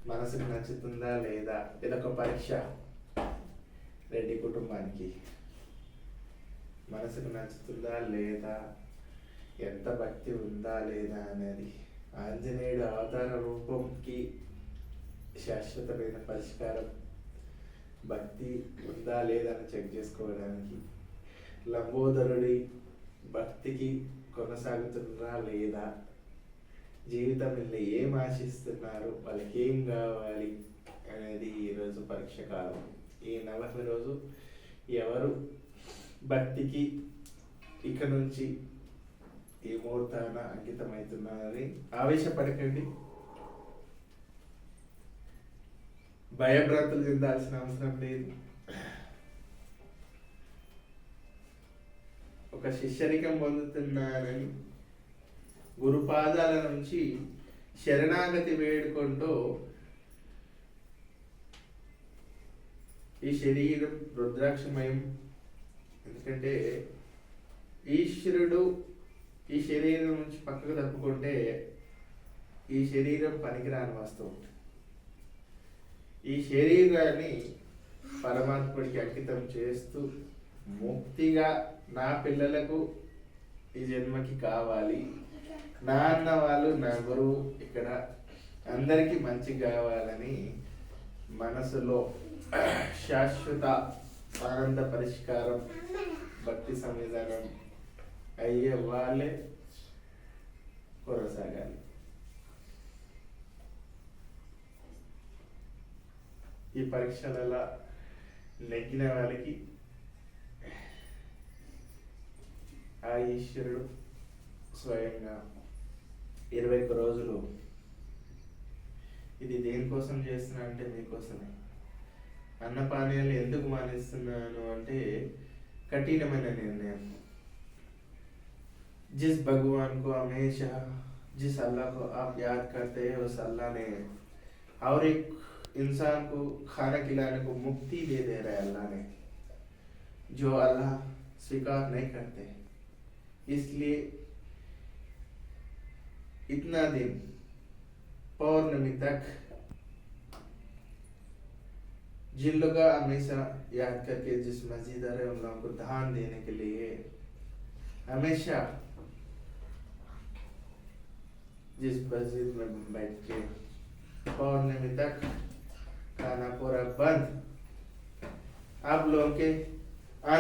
మనసుకు నచ్చుతుందా లేదా, ఇదొక పరీక్ష రెడ్డి కుటుంబానికి. మనసుకు నచ్చుతుందా లేదా, ఎంత భక్తి ఉందా లేదా అనేది ఆంజనేయుడు అవతార రూపంకి శాశ్వతమైన పరిష్కారం భక్తి ఉందా లేదా అని చెక్ చేసుకోవడానికి. లంబోదరుడి భక్తికి కొనసాగుతుందా లేదా, జీవితం వీళ్ళు ఏం ఆశిస్తున్నారు, వాళ్ళకి ఏం కావాలి అనేది ఈరోజు పరీక్ష కాలం. ఈ నలభై రోజు ఎవరు భక్తికి ఇక నుంచి ఈ ముహూర్తాన అంకితమవుతున్నారని ఆవేశపడకండి, భయభ్రాంతులు చెందాల్సిన అవసరం లేదు. ఒక శిష్యరికం పొందుతున్నారని గురుపాదాల నుంచి శరణాగతి వేడుకుంటూ ఈ శరీరం రుద్రాక్షమయం. ఎందుకంటే ఈశ్వరుడు ఈ శరీరం నుంచి పక్కకు తప్పుకుంటే ఈ శరీరం పనికిరాని వస్తువు. ఈ శరీరాన్ని పరమాత్ముడికి అంకితం చేస్తూ ముక్తిగా నా పిల్లలకు ఈ జన్మకి కావాలి, నా అన్న వాళ్ళు, నా గురువు ఇక్కడ అందరికీ మంచి కావాలని మనసులో శాశ్వత ఆనంద పరిష్కారం భక్తి సంవిధానం అయ్యే వాళ్ళే కొనసాగాలి. ఈ పరీక్షలలో నెగ్గిన వాళ్ళకి ఆ ఈశ్వరుడు స్వయంగా 21 రోజులు ఇది దేనికోసం చేస్తున్నా అంటే మీకోసమే. అన్నపానీయాలు ఎందుకు మానేస్తున్నాను అంటే కఠినమైన నిర్ణయం. जिस भगवान को हमेशा जिस अल्लाह को आप याद करते हैं उस अल्लाह ने और एक इंसान को खाना खिलाने को मुक्ति दे रहा है अल्लाह ने, जो अल्लाह स्वीकार नहीं करते. इसलिए इतना दिन पौर्णमी तक जिन लोग हमेशा याद करके जिस मस्जिद आ रहे उन लोगों को दान देने के लिए हमेशा जिस मस्जिद में बैठ के पौर्णमी तक खाना पूरा बंद, आप लोगों के